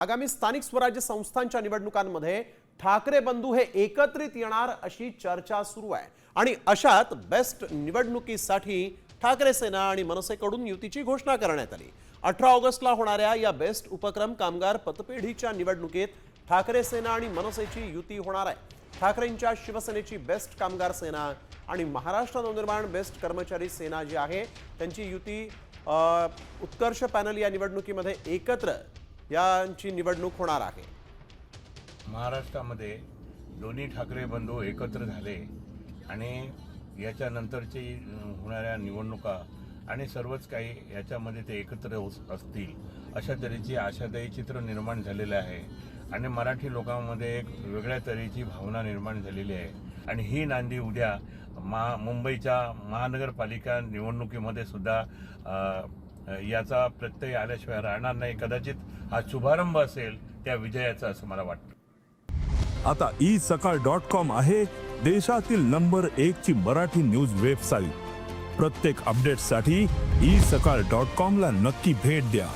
आगामी स्थानिक स्वराज्य संस्थांच्या निवडणुकांमध्ये ठाकरे बंधू हे एकत्रित येणार अशी चर्चा सुरू आहे आणि अशात बेस्ट निवडणुकीसाठी ठाकरे सेना आणि मनसेकडून युतीची घोषणा करण्यात आली। 18 ऑगस्टला होणाऱ्या या बेस्ट उपक्रम कामगार पतपेढीच्या निवडणुकीत ठाकरे सेना आणि मनसेची युती होणार आहे। ठाकरेंच्या शिवसेनेची बेस्ट कामगार सेना आणि महाराष्ट्र नवनिर्माण बेस्ट कर्मचारी सेना जी आहे त्यांची युती उत्कर्ष पॅनल या निवडणुकीमध्ये एकत्र यांची निवडणूक होणार आहे। महाराष्ट्रामध्ये दोन्ही ठाकरे बंधू एकत्र झाले आणि याच्यानंतरची होणाऱ्या निवडणुका आणि सर्वच काही याच्यामध्ये ते एकत्र असतील अशा तऱ्हेची आशादायी चित्र निर्माण झालेलं आहे आणि मराठी लोकांमध्ये एक वेगळ्या तऱ्हेची भावना निर्माण झालेली आहे आणि ही नांदी उद्या मुंबईच्या महानगरपालिका निवडणुकीमध्ये सुद्धा याचा प्रत्यय आल्याशिवाय राहणार नाही। कदाचित हा शुभारंभ असेल त्या विजयाचा असं मला वाटतं। आता isakal.com आहे देशातील नंबर 1 ची मराठी न्यूज वेबसाईट। प्रत्येक अपडेटसाठी isakal.com ला नक्की भेट द्या।